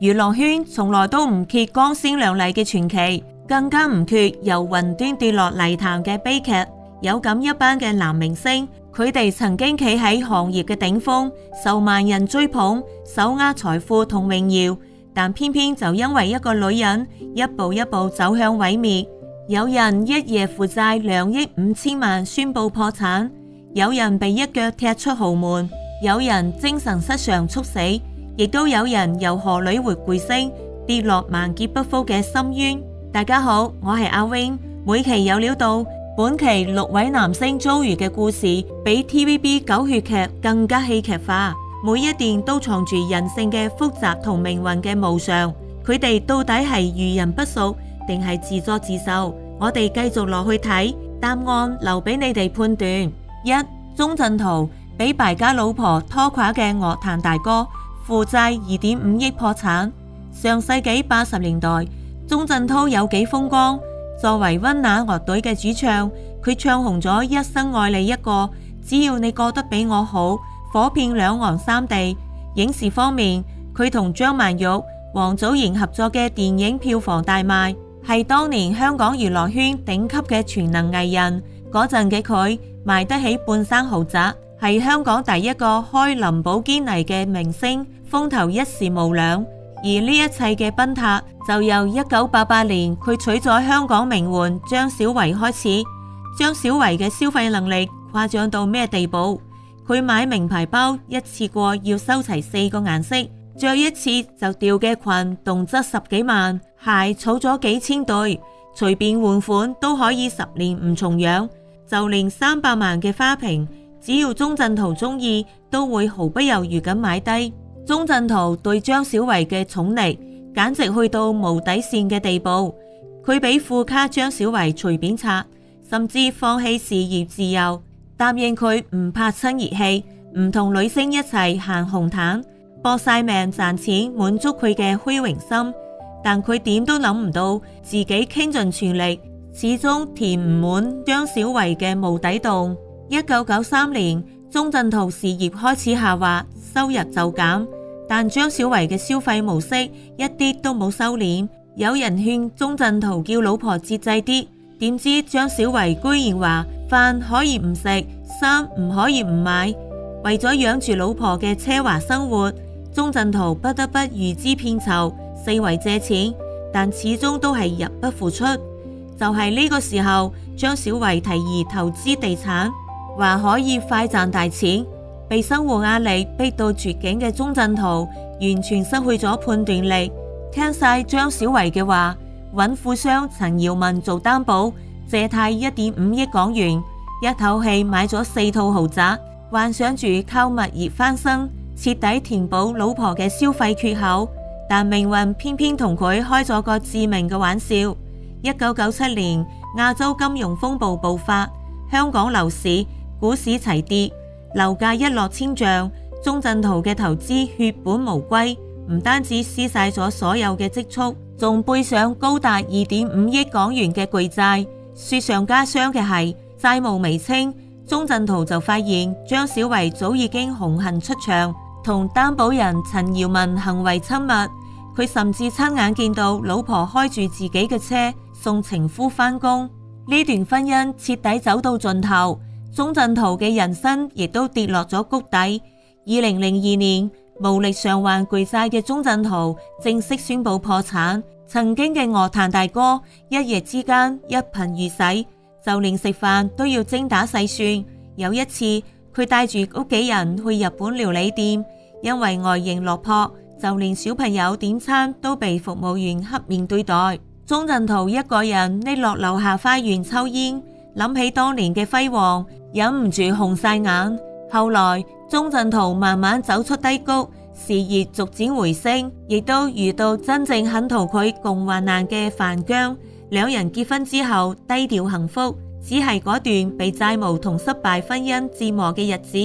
娛樂圈從來都唔缺光鮮亮麗嘅傳奇，更加唔缺由雲端跌落泥潭嘅悲劇。有咁一班嘅男明星，佢哋曾經企喺行業嘅頂峰，受萬人追捧，手握財富同榮耀，但偏偏就因為一個女人，一步一步走向毀滅。有人一夜負債2億5千萬宣布破產，有人被一腳踢出豪門，有人精神失常猝死，亦都有人由荷里活巨星跌落萬劫不復嘅深淵。大家好，我係阿 wing， 每期有料到。本期6位男星遭遇嘅故事比 TVB 狗血劇更加戲劇化，每一段都藏住人性嘅複雜同命運嘅無常。佢哋到底係遇人不淑定係自作自受？我哋繼續落去睇，答案留俾你哋判斷。1. 鍾鎮濤俾敗家老婆拖垮嘅樂壇大哥，負債2.5億破產。上世紀80年代，鍾鎮濤有幾風光。作為溫拿樂隊嘅主唱，佢唱紅咗一生愛你一個，只要你過得比我好，火遍兩岸三地。影視方面，佢同張曼玉、王祖賢合作嘅電影票房大賣，係當年香港娛樂圈頂級嘅全能藝人。嗰陣嘅佢買得起半山豪宅，係香港第一個開林寶堅尼嘅明星，風頭一時無兩。而呢一切嘅崩塌就由1988年佢娶咗香港名媛張小維開始。張小維嘅消費能力誇張到咩地步？佢買名牌包一次過要收齊4個顏色，着一次就掉嘅裙動則10幾萬，鞋儲咗幾千對，隨便換款都可以10年唔重樣。就連300萬嘅花瓶，只要鍾鎮濤中意，都會毫不猶豫咁買低。鍾鎮濤對張小維嘅寵溺簡直去到無底線嘅地步，佢俾副卡張小維隨便拆，甚至放棄事業自由，答應佢唔拍親熱戲，唔同女星一齊行紅毯，搏晒命賺錢滿足佢嘅虛榮心。但佢點都諗唔到，自己傾盡全力，始終填唔滿張小維嘅無底洞。1993年，鍾鎮濤事業開始下滑，收入就減，但張小維嘅消費模式一啲都冇收斂。有人勸鍾鎮濤叫老婆節制啲，點知張小維居然話飯可以唔食，衫唔可以唔買。為咗養住老婆嘅奢華生活，鍾鎮濤不得不預支片酬，四圍借錢，但始終都係入不敷出。就係呢個時候，張小維提議投資地產，話可以快賺大錢。被生活壓力逼到絕境嘅鍾鎮濤完全失去咗判斷力，聽晒張小維嘅話，揾富商陳堯文做擔保，借貸1.5億港元，一口氣買咗4套豪宅，幻想住靠物業翻身，徹底填補老婆嘅消費缺口。但命運偏偏同佢開咗個致命嘅玩笑。1997年亞洲金融風暴爆發，香港樓市、股市齊跌，樓價一落千丈。鍾鎮濤嘅投資血本無歸，唔單止輸晒咗所有嘅積蓄，仲背上高達2.5億港元嘅巨債。雪上加霜嘅係債務未清，鍾鎮濤就發現張小維早已經紅杏出牆，同擔保人陳堯文行為親密。佢甚至親眼見到老婆開住自己嘅車送情夫返工。呢段婚姻徹底走到盡頭，鍾鎮濤嘅人生亦都跌落咗谷底。2002年，無力償還巨債嘅鍾鎮濤正式宣布破產。曾經嘅樂壇大哥一夜之間一貧如洗，就連食飯都要精打細算。有一次，佢帶住屋企人去日本料理店，因為外形落魄，就連小朋友點餐都被服務員黑面對待。鍾鎮濤一個人匿落樓下花園抽煙，諗起當年嘅輝煌，忍唔住紅晒眼。後來鍾鎮濤慢慢走出低谷，事業逐漸回升，亦都遇到真正肯同佢共患難嘅樊江。兩人結婚之後低調幸福，只係嗰段被債務同失敗婚姻折磨嘅日子，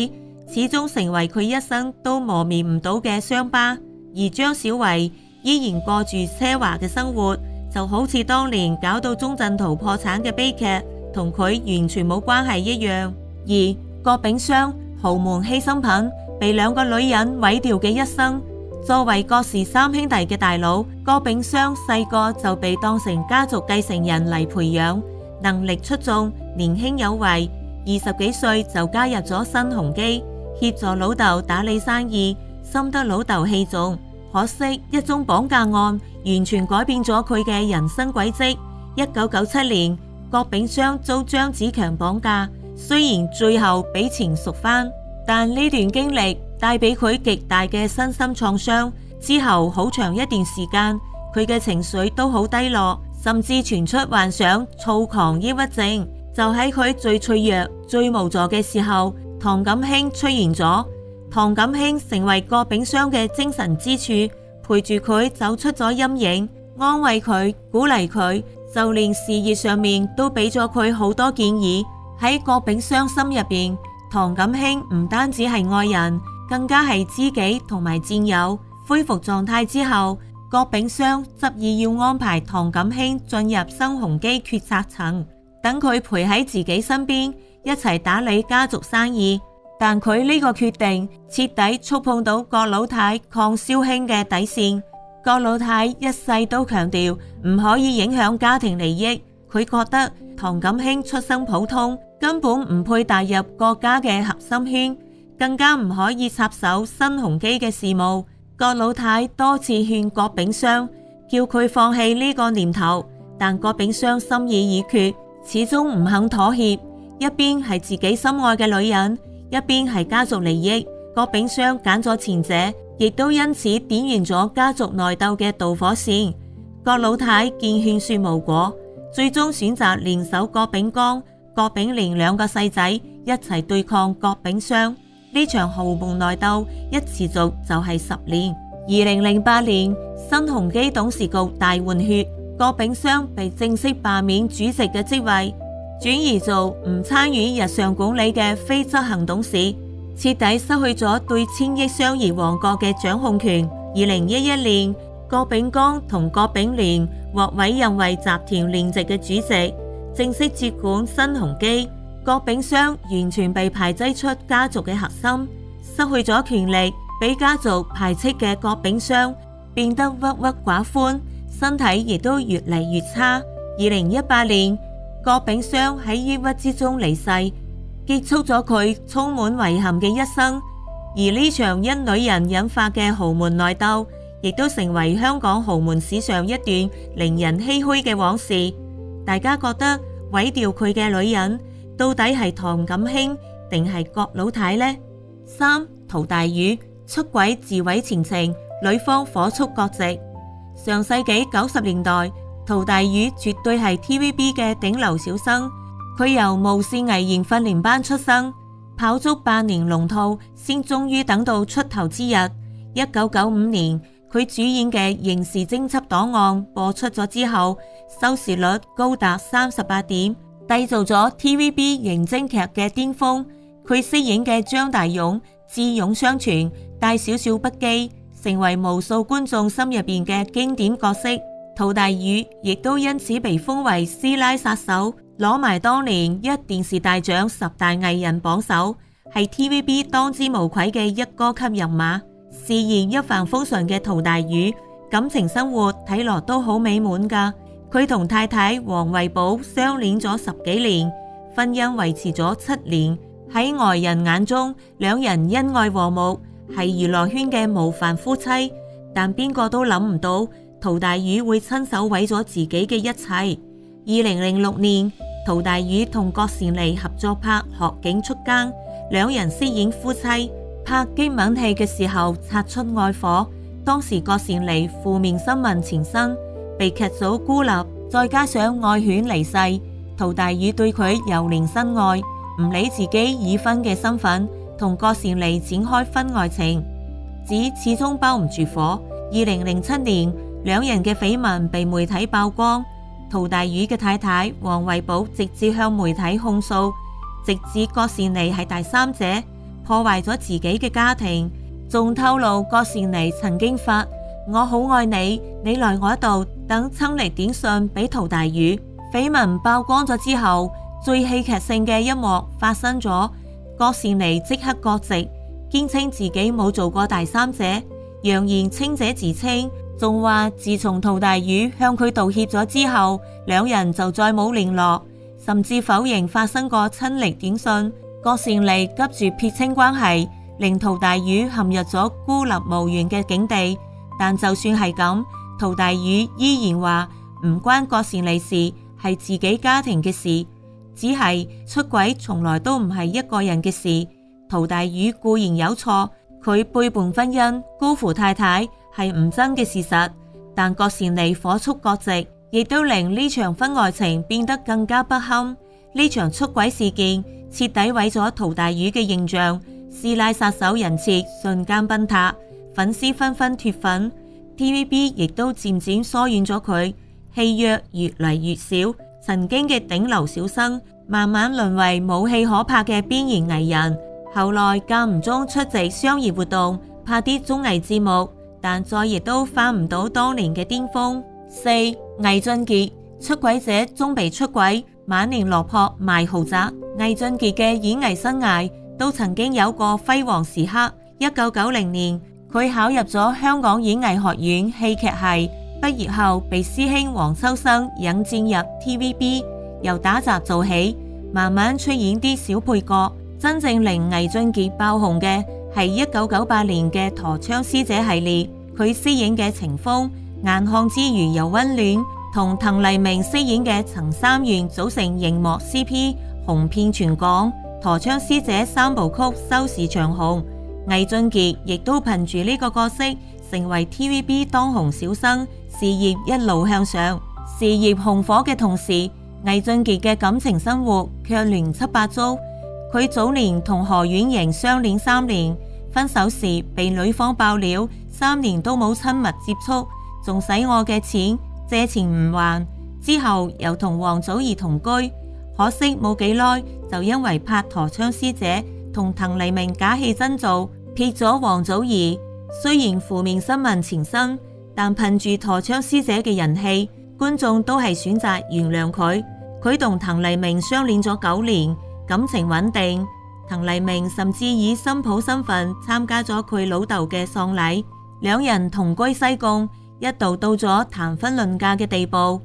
始終成為佢一生都磨滅唔到嘅傷疤。而張小維依然過住奢華嘅生活，就好似當年搞到鍾鎮濤破產嘅悲劇同佢完全冇關係一樣。而郭炳湘豪門犧牲品，被2個女人毀掉嘅一生，作為郭氏三兄弟嘅大佬，郭炳湘細個就被當成家族繼承人嚟培養，能力出眾，年輕有為，20幾歲就加入咗新鴻基，協助老豆打理生意，深得老豆器重。可惜一宗綁架案完全改變咗佢嘅人生軌跡。1997年，郭炳湘遭張子強綁架，雖然最後俾錢贖翻，但呢段經歷帶俾佢極大嘅身心創傷。之後好長一段時間，佢嘅情緒都好低落，甚至傳出患上躁狂抑鬱症。就喺佢最脆弱、最無助嘅時候，唐錦興出現咗。唐錦興成為郭炳湘嘅精神支柱，陪住佢走出咗陰影，安慰佢，鼓勵佢，就連事業上面都俾咗佢好多建議。喺郭炳湘心入邊，唐錦興唔單止係愛人，更加係知己同埋戰友。恢復狀態之後，郭炳湘執意要安排唐錦興進入新鴻基決策層，等佢陪喺自己身邊，一齊打理家族生意。但佢呢個決定徹底觸碰到郭老太鄺少卿嘅底線。郭老太一世都強調唔可以影響家庭利益，佢覺得唐錦興出身普通，根本唔配踏入郭家嘅核心圈，更加唔可以插手新鴻基嘅事務。郭老太多次勸郭炳湘，叫佢放棄呢個念頭，但郭炳湘心意已決，始終唔肯妥協。一邊係自己心愛嘅女人，一邊係家族利益。郭炳湘揀咗前者，亦都因此點燃咗家族內鬥嘅導火線。郭老太見勸說無果，最終選擇聯手郭炳江、郭炳聯兩個細仔一齊對抗郭炳湘。呢場豪門內鬥一持續就係10年。2008年，新鴻基董事局大換血，郭炳湘被正式罷免主席嘅職位，轉移做唔參與日常管理嘅非執行董事，徹底失去咗對千億商業王國嘅掌控權。2011年，郭炳江同郭炳聯獲委任為集團聯席嘅主席，正式接管新鴻基。郭炳湘完全被排擠出家族嘅核心，失去咗權力，俾家族排斥嘅郭炳湘變得鬱鬱寡歡，身體亦都越嚟越差。2018年，郭炳湘喺抑鬱之中離世，結束咗佢充滿遺憾嘅一生。而呢場因女人引發嘅豪門內鬥，亦都成為香港豪門史上一段令人唏噓嘅往事。大家覺得毀掉佢嘅女人，到底係唐錦興定係郭老太呢？3. 陶大宇出軌自毀前程，女方火速割席。上世紀90年代，陶大宇絕對係 TVB 嘅頂流小生，佢由無綫藝員訓練班出生，跑足8年龍套，先終於等到出頭之日。1995年，佢主演嘅刑事偵緝檔案播出咗之後，收視率高達38點。締造咗 TVB 刑偵劇嘅巔峰。佢飾演嘅張大勇智勇雙全，帶少少不羈，成為無數觀眾心入邊嘅經典角色。陶大宇亦都因此被封為師奶殺手，攞埋當年一電視大獎10大藝人榜首，係 TVB 當之無愧嘅一哥級人馬。事業一帆風順嘅陶大宇，感情生活睇落都好美滿噶。佢同太太黃慧寶相戀咗10幾年，婚姻維持咗7年。喺外人眼中，兩人恩愛和睦，係娛樂圈嘅模範夫妻。但邊個都諗唔到，陶大宇會親手毀咗自己嘅一切。2006年，陶大宇同郭羨妮合作拍《學警出更》，兩人飾演夫妻。拍激吻戲嘅時候擦出愛火，當時郭羨妮負面新聞纏身，被劇組孤立，再加上愛犬離世，陶大宇對佢由憐生愛，唔理自己已婚嘅身份，同郭羨妮展開婚外情，只始終包唔住火。2007年，兩人嘅緋聞被媒體曝光，陶大宇嘅太太黃慧寶直接向媒體控訴，直指郭羨妮係第三者，破壞咗自己嘅家庭，仲透露郭羨妮曾經發我好愛你，你來我度等親歷短信俾陶大宇。緋聞曝光咗之後，最戲劇性嘅一幕發生咗，郭羨妮即刻割席，堅稱自己冇做過第三者，揚言清者自清，仲話自從陶大宇向佢道歉咗之後，兩人就再冇聯絡，甚至否認發生過親歷短信。郭善利急住撇清關係，令陶大宇陷入咗孤立無援嘅境地。但就算係咁，陶大宇依然話唔關郭善利事，係自己家庭嘅事，只係出軌從來都唔係一個人嘅事。陶大宇固然有錯，佢背叛婚姻、辜負太太係唔爭嘅事實，但郭善利火速割席，亦都令呢場婚外情變得更加不堪。呢場出軌事件徹底毀咗陶大宇嘅形象，師奶殺手人設瞬間崩塌，粉絲紛紛脫粉， TVB 亦都漸漸疏遠咗佢，戲約越嚟越少，曾經嘅頂流小生慢慢淪為冇戲可拍嘅邊緣藝人。後來間唔中出席商業活動，拍啲綜藝節目，但再亦都翻唔到當年嘅巔峰。4. 魏俊傑出軌者終被出軌，晚年落魄賣豪宅。魏俊傑嘅演藝生涯都曾經有過輝煌時刻。1990年，佢考入咗香港演藝學院戲劇系，畢業後被師兄黃秋生引薦入 TVB， 由打雜做起，慢慢出演啲小配角。真正令魏俊傑爆紅嘅係1998年嘅《陀槍師姐》系列，佢飾演嘅情風硬漢之餘又溫暖，同滕麗名飾演嘅陳三元組成熒幕 CP， 紅遍全港。《陀槍師姐》3部曲收視長紅，魏俊傑亦都憑住呢個角色成為 TVB 當紅小生，事業一路向上。事業紅火嘅同時，魏俊傑嘅感情生活卻亂七八糟。佢早年同何婉瑩相戀3年，分手時被女方爆料3年都冇親密接觸，仲使我嘅錢，借錢唔還。之後又同王祖兒同居，可惜冇幾耐就因為拍《陀槍師姐》同滕麗名假戲真做，撇咗王祖兒。雖然負面新聞纏身，但憑住《陀槍師姐》嘅人氣，觀眾都係選擇原諒佢。佢同滕麗名相戀咗9年。感情穩定，滕麗名甚至以新抱身份參加咗佢老豆嘅喪禮，兩人同居西貢，一度到咗談婚論嫁嘅地步。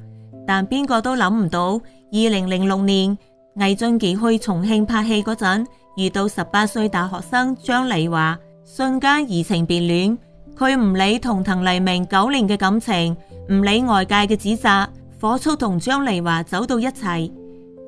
但邊個都諗唔到，2006年魏俊傑去重慶拍戲嗰陣，遇到18歲大學生張麗華，瞬間移情別戀。佢唔理同滕麗名9年嘅感情，唔理外界嘅指責，火速同張麗華走到一齊。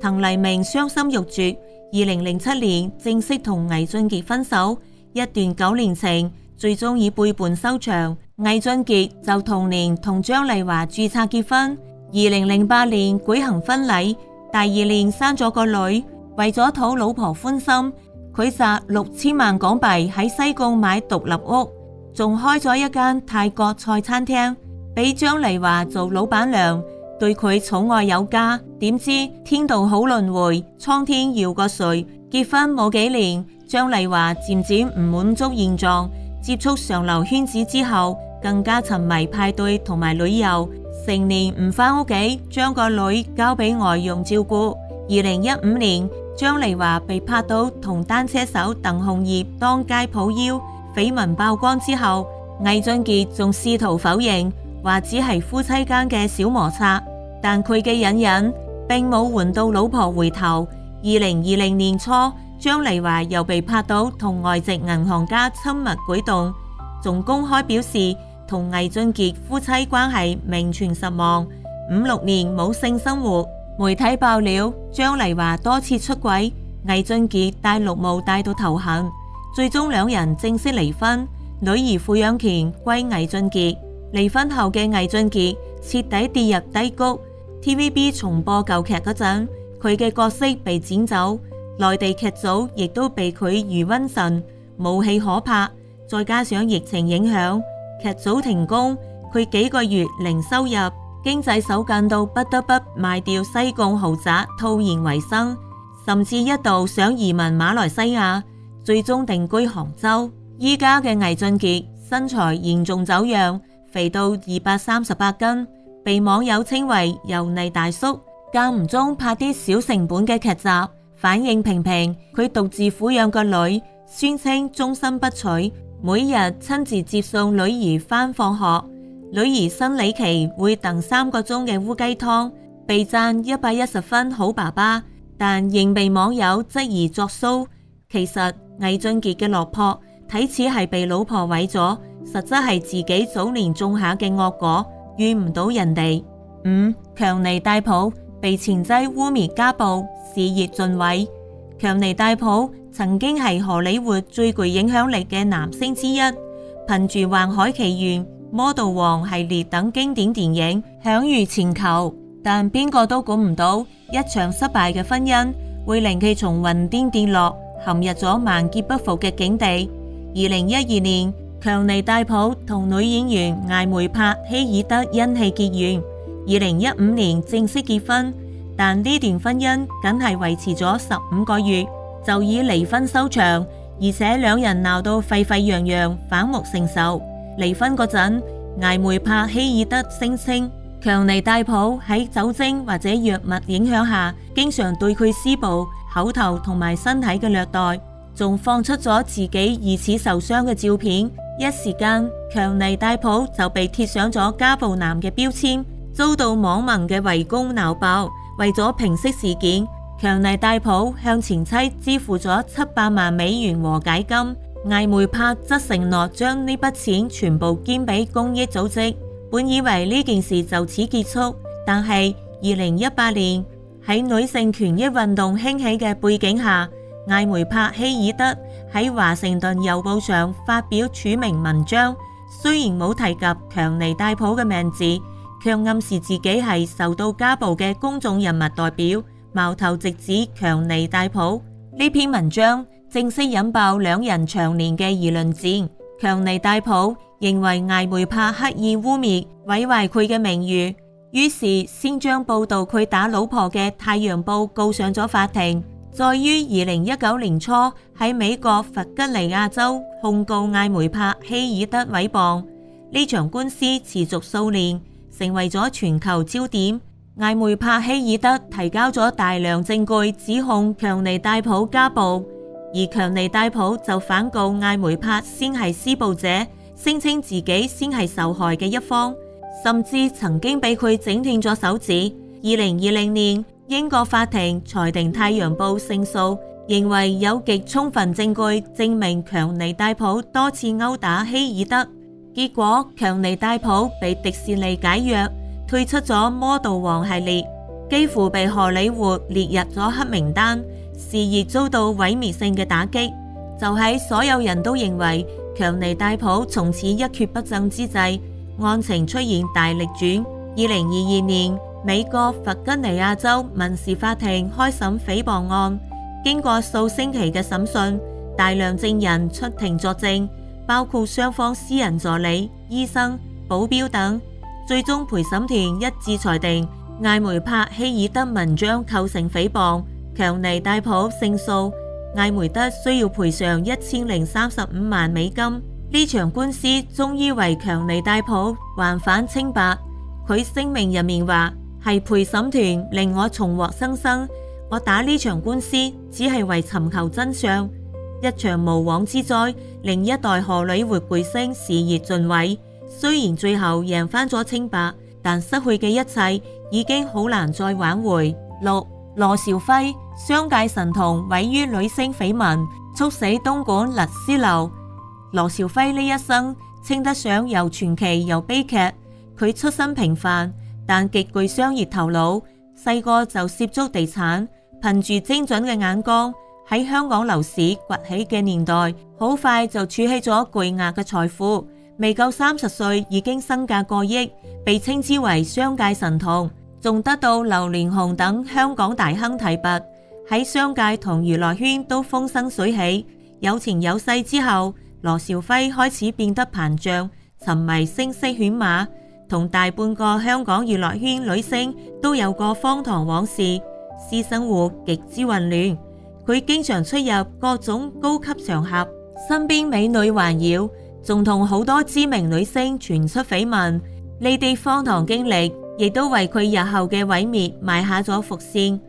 滕麗名傷心欲絕。2007年正式同魏俊傑分手，一段9年情最終以背叛收場。魏俊傑就同年同張麗華註冊結婚，2008年舉行婚禮，第2年生咗個女。為咗討老婆歡心，佢砸6000萬港幣喺西貢買獨立屋，仲開咗一間泰國菜餐廳，俾張麗華做老闆娘。對佢寵愛有加，點知天道好輪迴，蒼天饒過誰？結婚冇幾年，張麗華漸漸唔滿足現狀，接觸上流圈子之後，更加沉迷派對同埋旅遊，成年唔返屋企，將個女交俾外傭照顧。2015年，張麗華被拍到同單車手鄧鴻業當街抱腰，緋聞曝光之後，魏俊傑仲試圖否認，話只係夫妻間嘅小摩擦。但佢嘅隱忍並冇換到老婆回頭。2020年初，張麗華又被拍到同外籍銀行家親密舉動，仲公開表示同魏俊傑夫妻關係名存實亡，5-6年冇性生活。媒體爆料張麗華多次出軌，魏俊傑帶綠帽帶到頭痕，最終兩人正式離婚，女兒撫養權歸魏俊傑。離婚後嘅魏俊傑徹底跌入低谷。TVB 重播舊劇嗰陣，佢嘅角色被剪走，內地劇組亦都被佢如瘟神，冇戲可拍。再加上疫情影響，劇組停工，佢幾個月零收入，經濟手緊到不得不賣掉西貢豪宅套現為生，甚至一度想移民馬來西亞，最終定居杭州。依家嘅魏俊傑身材嚴重走樣，肥到238斤。被網友稱為油膩大叔，間唔中拍啲小成本嘅劇集，反應平平。佢獨自撫養個女，宣稱終身不娶。每日親自接送女兒返放學。女兒生理期會等3個鐘嘅烏雞湯，被讚110分好爸爸，但仍被網友質疑作騷。其實魏俊傑嘅落魄睇似係被老婆毀咗，實質係自己早年種下嘅惡果，怨唔到人哋。5. 強尼戴普被前妻污衊家暴，事業盡毀。強尼戴普曾經係荷里活最具影響力嘅男星之一，憑住《環海奇緣》、《魔盜王》系列等經典電影享譽全球，但邊個都估唔到一場失敗嘅婚姻會令佢從雲巔跌落，陷入咗萬劫不復嘅境地。2012年，強尼戴普同女演員艾梅帕希爾德因戲結緣，2015年正式結婚，但呢段婚姻僅係維持咗15個月，就以離婚收場，而且兩人鬧到沸沸揚揚，反目成仇。離婚嗰陣，艾梅帕希爾德聲稱強尼戴普喺酒精或者藥物影響下，經常對佢施暴、口頭同埋身體嘅虐待，仲放出咗自己疑似受傷嘅照片。一時間，強尼戴普就被貼上咗家暴男嘅標籤，遭到網民嘅圍攻鬧爆。為咗平息事件，強尼戴普向前妻支付咗700萬美元和解金，艾梅帕則承諾將呢筆錢全部捐俾公益組織。本以為呢件事就此結束，但係2018年喺女性權益運動興起嘅背景下，艾梅帕希爾德喺華盛頓郵報上發表署名文章，雖然冇提及強尼戴普嘅名字，卻暗示自己係受到家暴嘅公眾人物代表，矛頭直指強尼戴普。呢篇文章正式引爆兩人長年嘅輿論戰。強尼戴普認為艾梅帕刻意污衊毀壞佢嘅名譽，於是先將報道佢打老婆嘅《太陽報》告上咗法庭，再於2019年初喺美國弗吉尼亞州控告艾梅帕希爾德誹謗。呢場官司持續數年，成為咗全球焦點。艾梅帕希爾德提交咗大量證據指控強尼戴普家暴，而強尼戴普就反告艾梅帕先係施暴者，聲稱自己先係受害嘅一方，甚至曾經俾佢整斷咗手指。2020年，英國法庭裁定《太陽報》勝訴，認為有極充分證據證明強尼戴普多次毆打希爾德。結果強尼戴普被迪士尼解約，退出咗《魔盜王》系列，幾乎被荷里活列入咗黑名單，事業遭到毀滅性嘅打擊。就喺所有人都認為強尼戴普從此一蹶不振之際，案情出現大逆轉。2022年，美國弗吉尼亞州民事法庭開審誹謗案，經過數星期嘅審訊，大量證人出庭作證，包括雙方私人助理、醫生、保鏢等。最終陪審團一致裁定艾梅帕希爾德文章構成誹謗，強尼戴普勝訴，艾梅德需要賠償1035萬美金。呢場官司終於為強尼戴普還返清白。佢聲明入面話，係陪審團令我重獲新生，我打呢場官司只係為尋求真相。一場無妄之災，令一代荷里活巨星事業盡毀。雖然最後贏返咗清白，但失去嘅一切已經好難再挽回。6. 羅兆輝商界神童毀於女星緋聞，促死東莞律師樓。羅兆輝呢一生稱得上又傳奇又悲劇。佢出身平凡，但極具商業頭腦，細個就涉足地產，憑住精準嘅眼光，喺香港樓市崛起嘅年代，好快就儲起咗巨額嘅財富。未夠30歲已經身價過億，被稱之為商界神童，仲得到劉鑾雄等香港大亨提拔，喺商界同娛樂圈都風生水起。有錢有勢之後，羅兆輝開始變得膨脹，沉迷聲色犬馬，同大半個香港娛樂圈女星都有過荒唐往事，私生活極之混亂。佢經常出入各種高級場合，身邊美女環繞，仲同好多知名女星傳出緋聞。呢啲荒唐經歷亦都為佢日後嘅毀滅埋下咗伏線。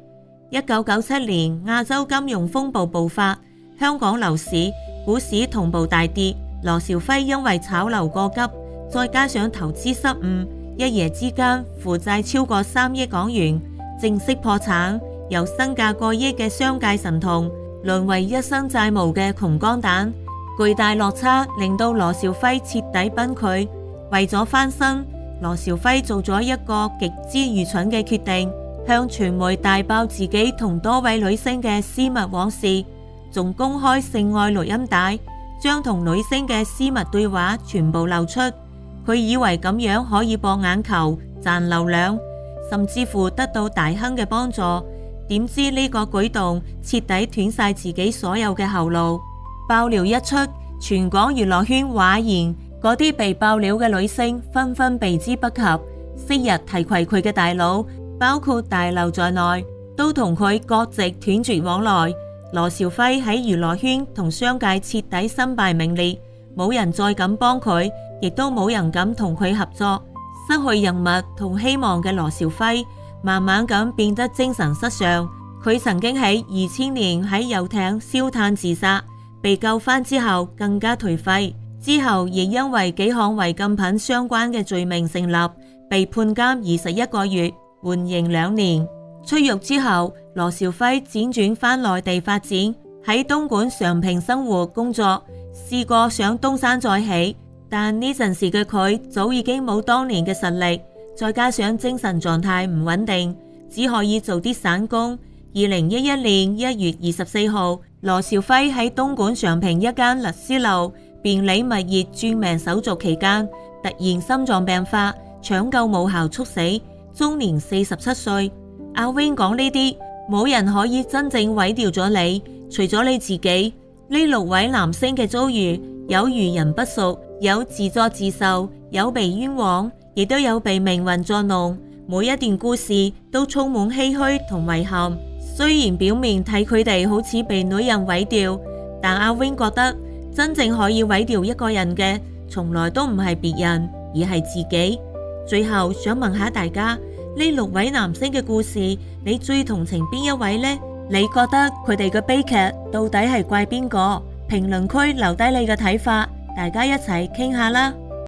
1997年亞洲金融風暴爆發，香港樓市、股市同步大跌，羅兆輝因為炒樓過急，再加上投資失誤，一夜之間負債超過3億港元，正式破產，由身價過億嘅商界神童淪為一身債務嘅窮光蛋。巨大落差令到羅兆輝徹底崩潰。為咗翻身，羅兆輝做咗一個極之愚蠢嘅決定，向傳媒大爆自己同多位女星嘅私密往事，仲公開性愛錄音帶，將同女星嘅私密對話全部流出。佢以為咁樣可以博眼球、賺流量，甚至乎得到大亨嘅幫助。點知呢個舉動徹底斷晒自己所有嘅後路。爆料一出，全港娛樂圈譁然，嗰啲被爆料嘅女星紛紛避之不及。昔日提攜佢嘅大佬，包括大劉在內，都同佢割席斷絕往來。羅兆輝喺娛樂圈同商界徹底身敗名裂，冇人再敢幫佢，亦都冇人敢同佢合作。失去人脈同希望嘅羅兆輝，慢慢咁變得精神失常。佢曾經喺2000年喺遊艇燒炭自殺，被救翻之後更加頹廢。之後亦因為幾項違禁品相關嘅罪名成立，被判監21個月，緩刑2年。出獄之後，羅兆輝輾轉返內地發展，喺東莞常平生活工作，試過想東山再起，但呢陣時嘅佢早已經冇當年嘅實力，再加上精神狀態唔穩定，只可以做啲散工。2011年1月24號，羅兆輝喺東莞常平一間律師樓便利物業轉命手續期間，突然心臟病發，搶救無效猝死，終年47歲。阿 Wing 講呢啲，冇人可以真正毀掉咗你，除咗你自己。呢6位男星嘅遭遇，有遇人不淑，有自作自受，有被冤枉，亦都有被命運作弄。每一段故事都充滿唏噓同遺憾。雖然表面睇佢哋好似被女人毀掉，但阿 Wing 覺得真正可以毀掉一個人嘅，從來都唔係別人，而係自己。最後想問下大家，呢6位男星嘅故事，你最同情邊一位呢？你覺得佢哋嘅悲劇到底係怪邊個？評論區留低你嘅睇法，大家一齊傾下啦。